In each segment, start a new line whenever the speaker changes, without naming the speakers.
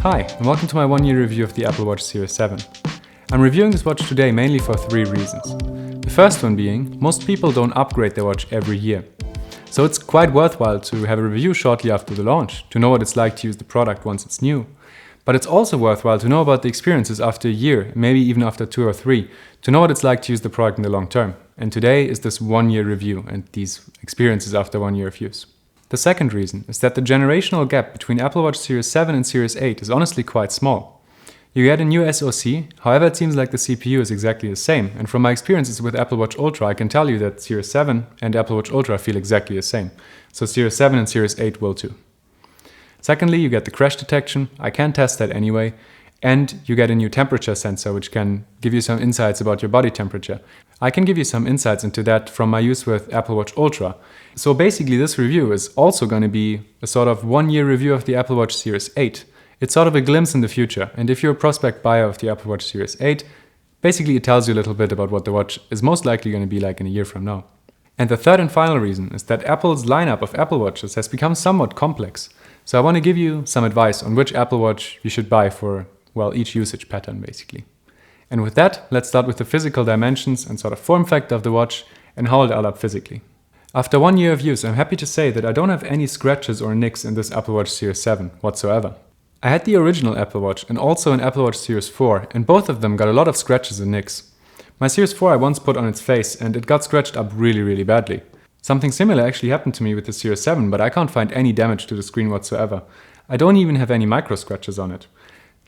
Hi, and welcome to my one-year review of the Apple Watch Series 7. I'm reviewing this watch today mainly for three reasons. The first one being, most people don't upgrade their watch every year. So it's quite worthwhile to have a review shortly after the launch, to know what it's like to use the product once it's new. But it's also worthwhile to know about the experiences after a year, maybe even after 2 or 3, to know what it's like to use the product in the long term. And today is this one-year review and these experiences after 1 year of use. The second reason is that the generational gap between Apple Watch Series 7 and Series 8 is honestly quite small. You get a new SoC, however it seems like the CPU is exactly the same, and from my experiences with Apple Watch Ultra I can tell you that Series 7 and Apple Watch Ultra feel exactly the same, so Series 7 and Series 8 will too. Secondly, you get the crash detection, I can test that anyway, and you get a new temperature sensor which can give you some insights about your body temperature. I can give you some insights into that from my use with Apple Watch Ultra. So basically this review is also going to be a sort of 1 year review of the Apple Watch Series 8. It's sort of a glimpse in the future, and if you're a prospect buyer of the Apple Watch Series 8, basically it tells you a little bit about what the watch is most likely going to be like in a year from now. And the third and final reason is that Apple's lineup of Apple Watches has become somewhat complex. So I want to give you some advice on which Apple Watch you should buy for, well, each usage pattern basically. And with that, let's start with the physical dimensions and sort of form factor of the watch and how it held up physically. After 1 year of use, I'm happy to say that I don't have any scratches or nicks in this Apple Watch Series 7 whatsoever. I had the original Apple Watch and also an Apple Watch Series 4, and both of them got a lot of scratches and nicks. My Series 4 I once put on its face and it got scratched up really badly. Something similar actually happened to me with the Series 7, but I can't find any damage to the screen whatsoever. I don't even have any micro scratches on it.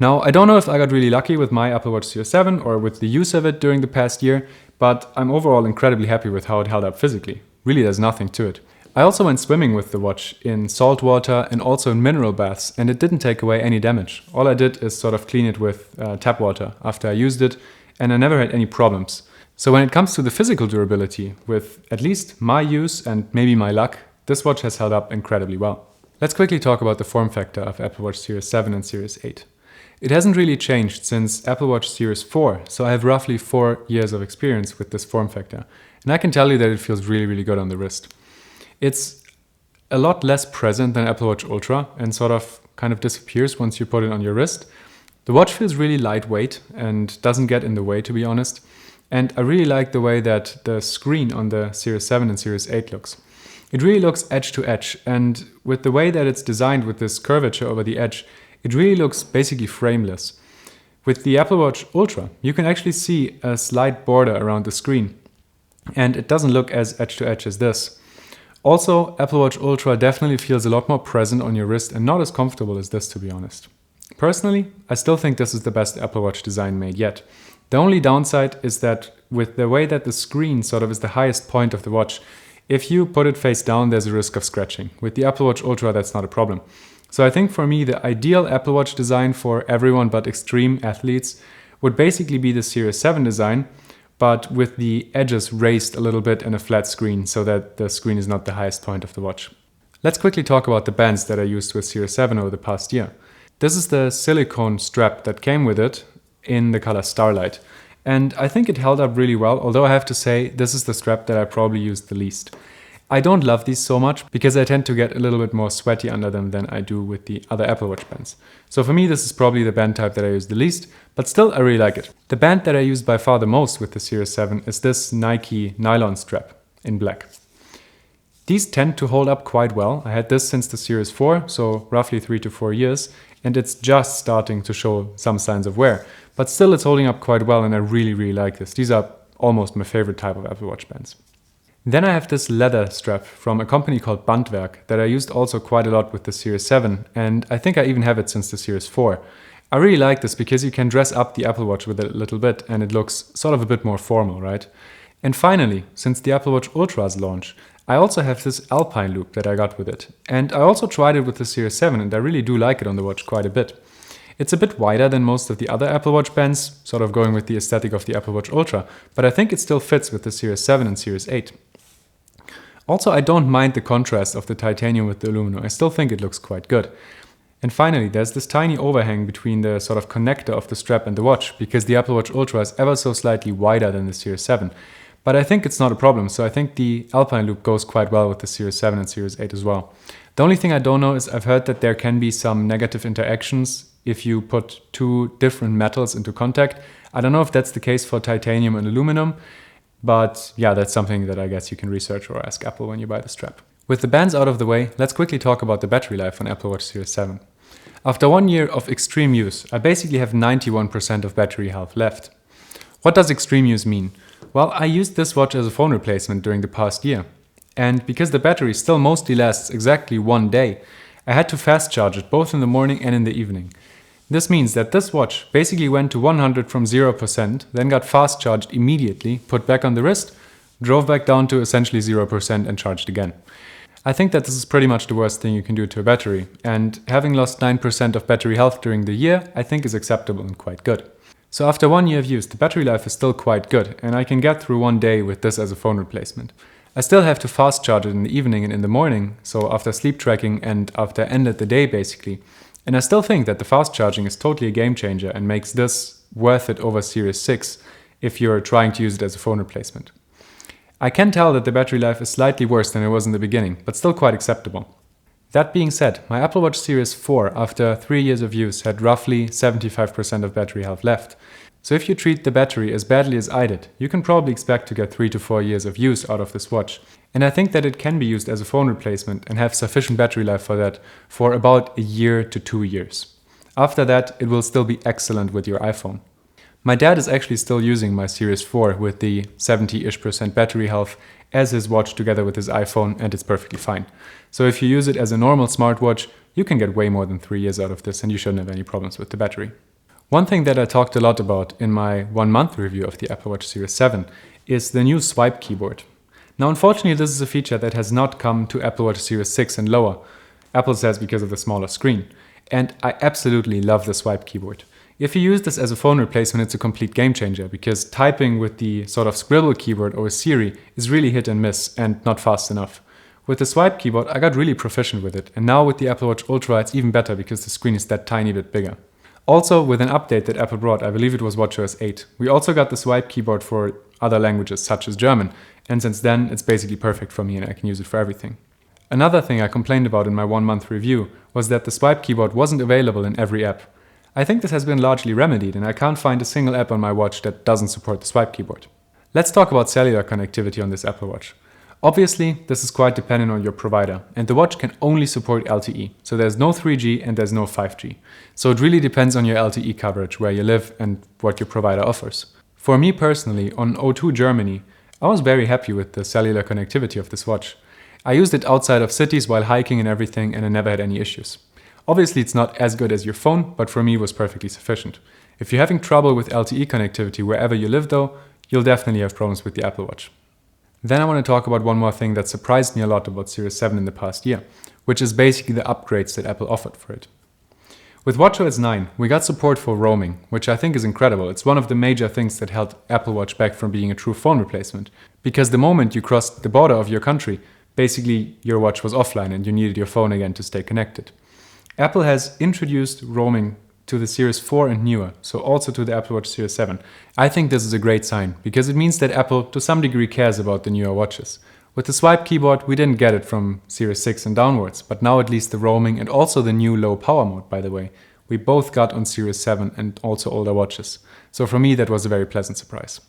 Now, I don't know if I got really lucky with my Apple Watch Series 7 or with the use of it during the past year, but I'm overall incredibly happy with how it held up physically. Really, there's nothing to it. I also went swimming with the watch in salt water and also in mineral baths, and it didn't take away any damage. All I did is sort of clean it with tap water after I used it, and I never had any problems. So when it comes to the physical durability, with at least my use and maybe my luck, this watch has held up incredibly well. Let's quickly talk about the form factor of Apple Watch Series 7 and Series 8. It hasn't really changed since Apple Watch Series 4, so I have roughly 4 years of experience with this form factor. And I can tell you that it feels really good on the wrist. It's a lot less present than Apple Watch Ultra and sort of kind of disappears once you put it on your wrist. The watch feels really lightweight and doesn't get in the way, to be honest. And I really like the way that the screen on the Series 7 and Series 8 looks. It really looks edge to edge, and with the way that it's designed with this curvature over the edge, it really looks basically frameless. With the Apple Watch Ultra, you can actually see a slight border around the screen, and it doesn't look as edge to edge as this. Also, Apple Watch Ultra definitely feels a lot more present on your wrist and not as comfortable as this, to be honest. Personally, I still think this is the best Apple Watch design made yet. The only downside is that with the way that the screen sort of is the highest point of the watch, if you put it face down, there's a risk of scratching. With the Apple Watch Ultra, that's not a problem. So I think for me, the ideal Apple Watch design for everyone but extreme athletes would basically be the Series 7 design, but with the edges raised a little bit and a flat screen so that the screen is not the highest point of the watch. Let's quickly talk about the bands that I used with Series 7 over the past year. This is the silicone strap that came with it in the color Starlight. And I think it held up really well, although I have to say this is the strap that I probably used the least. I don't love these so much because I tend to get a little bit more sweaty under them than I do with the other Apple Watch bands. So for me this is probably the band type that I use the least, but still I really like it. The band that I use by far the most with the Series 7 is this Nike nylon strap in black. These tend to hold up quite well. I had this since the Series 4, so roughly 3 to 4 years, and it's just starting to show some signs of wear. But still it's holding up quite well and I really like this. These are almost my favorite type of Apple Watch bands. Then I have this leather strap from a company called Bandwerk that I used also quite a lot with the Series 7, and I think I even have it since the Series 4. I really like this because you can dress up the Apple Watch with it a little bit and it looks sort of a bit more formal, right? And finally, since the Apple Watch Ultra's launch, I also have this Alpine loop that I got with it. And I also tried it with the Series 7 and I really do like it on the watch quite a bit. It's a bit wider than most of the other Apple Watch bands, sort of going with the aesthetic of the Apple Watch Ultra, but I think it still fits with the Series 7 and Series 8. Also, I don't mind the contrast of the titanium with the aluminum. I still think it looks quite good. And finally, there's this tiny overhang between the sort of connector of the strap and the watch, because the Apple Watch Ultra is ever so slightly wider than the Series 7. But I think it's not a problem, so I think the Alpine loop goes quite well with the Series 7 and Series 8 as well. The only thing I don't know is I've heard that there can be some negative interactions if you put two different metals into contact. I don't know if that's the case for titanium and aluminum, but yeah, that's something that I guess you can research or ask Apple when you buy the strap. With the bands out of the way, let's quickly talk about the battery life on Apple Watch Series 7. After 1 year of extreme use, I basically have 91% of battery health left. What does extreme use mean? Well, I used this watch as a phone replacement during the past year. And because the battery still mostly lasts exactly 1 day, I had to fast charge it both in the morning and in the evening. This means that this watch basically went to 100 from 0%, then got fast charged immediately, put back on the wrist, drove back down to essentially 0% and charged again. I think that this is pretty much the worst thing you can do to a battery, and having lost 9% of battery health during the year I think is acceptable and quite good. So after 1 year of use, the battery life is still quite good, and I can get through 1 day with this as a phone replacement. I still have to fast charge it in the evening and in the morning, so after sleep tracking and after end of the day basically. And I still think that the fast charging is totally a game changer and makes this worth it over Series 6 if you're trying to use it as a phone replacement. I can tell that the battery life is slightly worse than it was in the beginning, but still quite acceptable. That being said, my Apple Watch Series 4 after 3 years of use had roughly 75% of battery health left. So if you treat the battery as badly as I did, you can probably expect to get 3 to 4 years of use out of this watch. And I think that it can be used as a phone replacement and have sufficient battery life for that for about 1 year to 2 years. After that, it will still be excellent with your iPhone. My dad is actually still using my Series 4 with the 70-ish% battery health as his watch together with his iPhone, and it's perfectly fine. So if you use it as a normal smartwatch, you can get way more than 3 years out of this and you shouldn't have any problems with the battery. One thing that I talked a lot about in my 1 month review of the Apple Watch Series 7 is the new swipe keyboard. Now unfortunately this is a feature that has not come to Apple Watch Series 6 and lower. Apple says because of the smaller screen. And I absolutely love the swipe keyboard. If you use this as a phone replacement, it's a complete game changer because typing with the sort of scribble keyboard or Siri is really hit and miss and not fast enough. With the swipe keyboard I got really proficient with it, and now with the Apple Watch Ultra it's even better because the screen is that tiny bit bigger. Also, with an update that Apple brought, I believe it was watchOS 8, we also got the swipe keyboard for other languages such as German, and since then it's basically perfect for me and I can use it for everything. Another thing I complained about in my 1 month review was that the swipe keyboard wasn't available in every app. I think this has been largely remedied and I can't find a single app on my watch that doesn't support the swipe keyboard. Let's talk about cellular connectivity on this Apple Watch. Obviously, this is quite dependent on your provider, and the watch can only support LTE, so there's no 3G and there's no 5G. So it really depends on your LTE coverage, where you live and what your provider offers. For me personally, on O2 Germany, I was very happy with the cellular connectivity of this watch. I used it outside of cities while hiking and everything, and I never had any issues. Obviously it's not as good as your phone, but for me it was perfectly sufficient. If you're having trouble with LTE connectivity wherever you live though, you'll definitely have problems with the Apple Watch. Then I want to talk about one more thing that surprised me a lot about Series 7 in the past year, which is basically the upgrades that Apple offered for it. With watchOS 9, we got support for roaming, which I think is incredible. It's one of the major things that held Apple Watch back from being a true phone replacement. Because the moment you crossed the border of your country, basically your watch was offline and you needed your phone again to stay connected. Apple has introduced roaming to the Series 4 and newer, so also to the Apple Watch Series 7. I think this is a great sign, because it means that Apple to some degree cares about the newer watches. With the swipe keyboard we didn't get it from Series 6 and downwards, but now at least the roaming and also the new low power mode, by the way, we both got on Series 7 and also older watches. So for me that was a very pleasant surprise.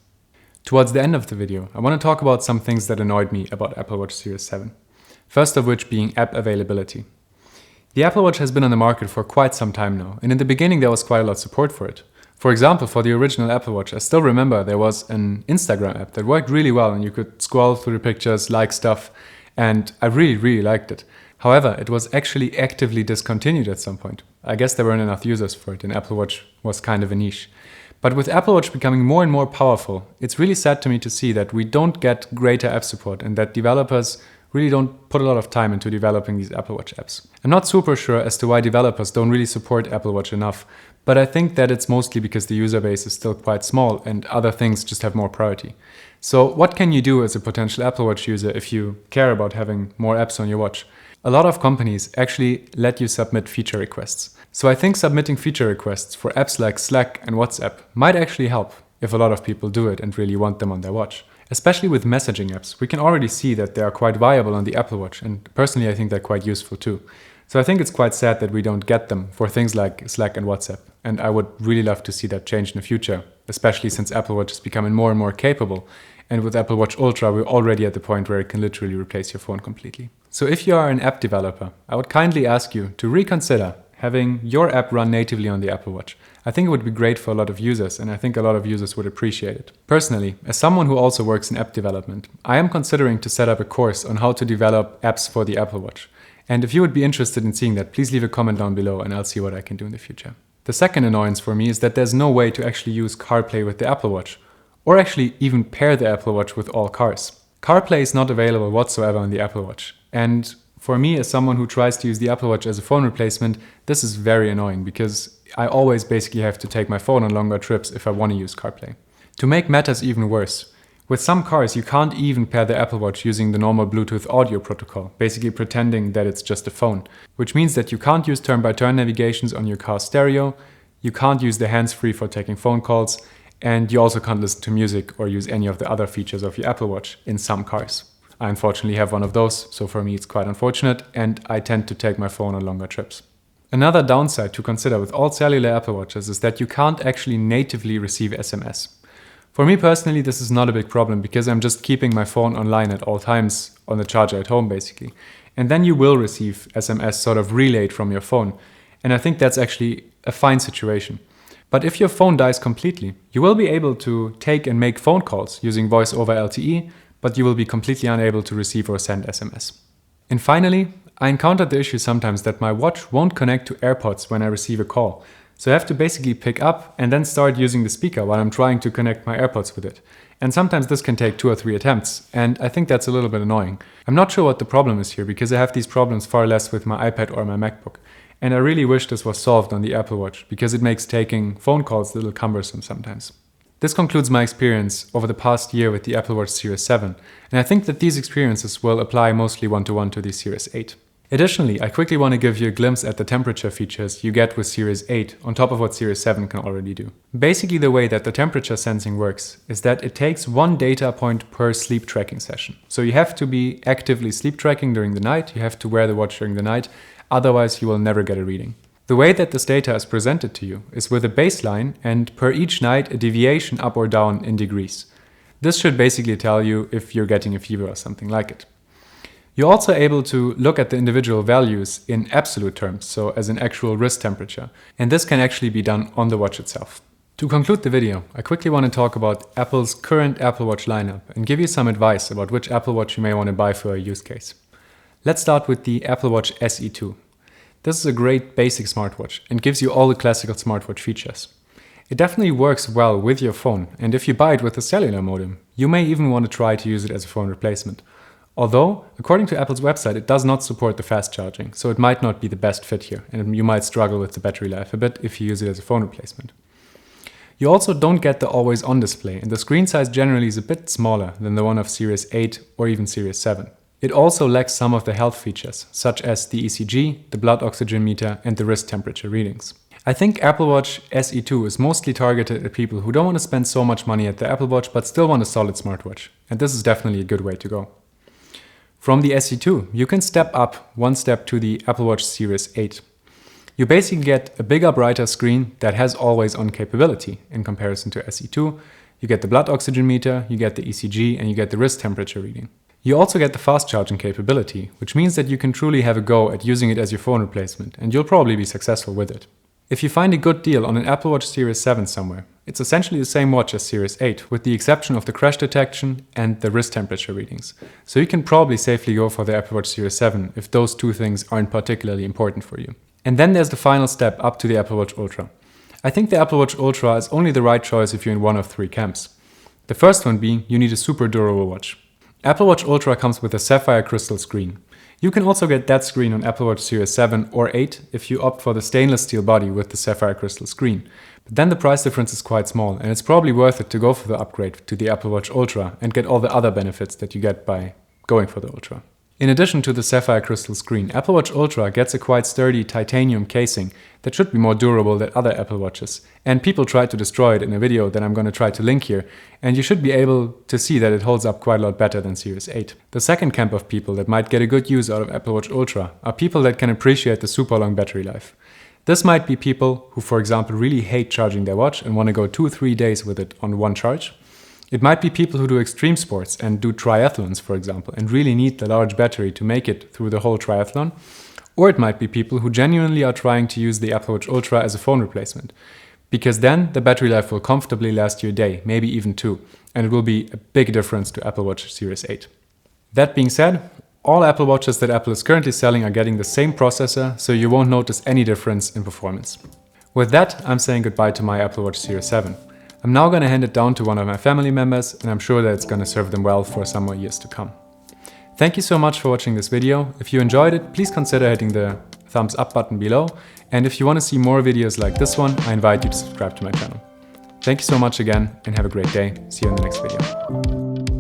Towards the end of the video, I want to talk about some things that annoyed me about Apple Watch Series 7. First of which being app availability. The Apple Watch has been on the market for quite some time now, and in the beginning there was quite a lot of support for it. For example, for the original Apple Watch, I still remember there was an Instagram app that worked really well and you could scroll through the pictures, like stuff, and I really liked it. However, it was actually actively discontinued at some point. I guess there weren't enough users for it and Apple Watch was kind of a niche. But with Apple Watch becoming more and more powerful, it's really sad to me to see that we don't get greater app support and that developers really don't put a lot of time into developing these Apple Watch apps. I'm not super sure as to why developers don't really support Apple Watch enough, but I think that it's mostly because the user base is still quite small and other things just have more priority. So what can you do as a potential Apple Watch user if you care about having more apps on your watch? A lot of companies actually let you submit feature requests. So I think submitting feature requests for apps like Slack and WhatsApp might actually help if a lot of people do it and really want them on their watch. Especially with messaging apps, we can already see that they are quite viable on the Apple Watch, and personally I think they're quite useful too. So I think it's quite sad that we don't get them for things like Slack and WhatsApp. And I would really love to see that change in the future, especially since Apple Watch is becoming more and more capable. And with Apple Watch Ultra, we're already at the point where it can literally replace your phone completely. So if you are an app developer, I would kindly ask you to reconsider having your app run natively on the Apple Watch. I think it would be great for a lot of users, and I think a lot of users would appreciate it. Personally, as someone who also works in app development, I am considering to set up a course on how to develop apps for the Apple Watch. And if you would be interested in seeing that, please leave a comment down below and I'll see what I can do in the future. The second annoyance for me is that there's no way to actually use CarPlay with the Apple Watch, or actually even pair the Apple Watch with all cars. CarPlay is not available whatsoever on the Apple Watch. And for me, as someone who tries to use the Apple Watch as a phone replacement, this is very annoying because I always basically have to take my phone on longer trips if I want to use CarPlay. To make matters even worse, with some cars you can't even pair the Apple Watch using the normal Bluetooth audio protocol, basically pretending that it's just a phone, which means that you can't use turn-by-turn navigations on your car stereo, you can't use the hands-free for taking phone calls, and you also can't listen to music or use any of the other features of your Apple Watch in some cars. I unfortunately have one of those, so for me it's quite unfortunate, and I tend to take my phone on longer trips. Another downside to consider with all cellular Apple Watches is that you can't actually natively receive SMS. For me personally, this is not a big problem because I'm just keeping my phone online at all times on the charger at home basically. And then you will receive SMS sort of relayed from your phone. And I think that's actually a fine situation. But if your phone dies completely, you will be able to take and make phone calls using voice over LTE, but you will be completely unable to receive or send SMS. And finally, I encountered the issue sometimes that my watch won't connect to AirPods when I receive a call. So I have to basically pick up and then start using the speaker while I'm trying to connect my AirPods with it. And sometimes this can take 2 or 3 attempts, and I think that's a little bit annoying. I'm not sure what the problem is here because I have these problems far less with my iPad or my MacBook. And I really wish this was solved on the Apple Watch because it makes taking phone calls a little cumbersome sometimes. This concludes my experience over the past year with the Apple Watch Series 7, and I think that these experiences will apply mostly one-to-one to the Series 8. Additionally, I quickly want to give you a glimpse at the temperature features you get with Series 8 on top of what Series 7 can already do. Basically, the way that the temperature sensing works is that it takes 1 data point per sleep tracking session. So you have to be actively sleep tracking during the night, you have to wear the watch during the night, otherwise you will never get a reading. The way that this data is presented to you is with a baseline and per each night a deviation up or down in degrees. This should basically tell you if you're getting a fever or something like it. You're also able to look at the individual values in absolute terms, so as an actual wrist temperature, and this can actually be done on the watch itself. To conclude the video, I quickly want to talk about Apple's current Apple Watch lineup and give you some advice about which Apple Watch you may want to buy for a use case. Let's start with the Apple Watch SE 2. This is a great basic smartwatch and gives you all the classical smartwatch features. It definitely works well with your phone, and if you buy it with a cellular modem, you may even want to try to use it as a phone replacement. Although, according to Apple's website, it does not support the fast charging, so it might not be the best fit here, and you might struggle with the battery life a bit if you use it as a phone replacement. You also don't get the always-on display, and the screen size generally is a bit smaller than the one of Series 8 or even Series 7. It also lacks some of the health features, such as the ECG, the blood oxygen meter, and the wrist temperature readings. I think Apple Watch SE 2 is mostly targeted at people who don't want to spend so much money at the Apple Watch but still want a solid smartwatch, and this is definitely a good way to go. From the SE 2, you can step up one step to the Apple Watch Series 8. You basically get a bigger, brighter screen that has always-on capability in comparison to SE 2. You get the blood oxygen meter, you get the ECG, and you get the wrist temperature reading. You also get the fast charging capability, which means that you can truly have a go at using it as your phone replacement, and you'll probably be successful with it. If you find a good deal on an Apple Watch Series 7 somewhere, it's essentially the same watch as Series 8, with the exception of the crash detection and the wrist temperature readings. So you can probably safely go for the Apple Watch Series 7 if those two things aren't particularly important for you. And then there's the final step up to the Apple Watch Ultra. I think the Apple Watch Ultra is only the right choice if you're in one of 3 camps. The first one being you need a super durable watch. Apple Watch Ultra comes with a sapphire crystal screen. You can also get that screen on Apple Watch Series 7 or 8 if you opt for the stainless steel body with the sapphire crystal screen. But then the price difference is quite small, and it's probably worth it to go for the upgrade to the Apple Watch Ultra and get all the other benefits that you get by going for the Ultra. In addition to the sapphire crystal screen, Apple Watch Ultra gets a quite sturdy titanium casing that should be more durable than other Apple Watches, and people tried to destroy it in a video that I'm going to try to link here, and you should be able to see that it holds up quite a lot better than Series 8. The second camp of people that might get a good use out of Apple Watch Ultra are people that can appreciate the super long battery life. This might be people who, for example, really hate charging their watch and want to go 2-3 days with it on one charge. It might be people who do extreme sports and do triathlons, for example, and really need the large battery to make it through the whole triathlon. Or it might be people who genuinely are trying to use the Apple Watch Ultra as a phone replacement, because then the battery life will comfortably last you a day, maybe even 2, and it will be a big difference to Apple Watch Series 8. That being said, all Apple Watches that Apple is currently selling are getting the same processor, so you won't notice any difference in performance. With that, I'm saying goodbye to my Apple Watch Series 7. I'm now going to hand it down to one of my family members, and I'm sure that it's going to serve them well for some more years to come. Thank you so much for watching this video. If you enjoyed it, please consider hitting the thumbs up button below. And if you want to see more videos like this one, I invite you to subscribe to my channel. Thank you so much again, and have a great day. See you in the next video.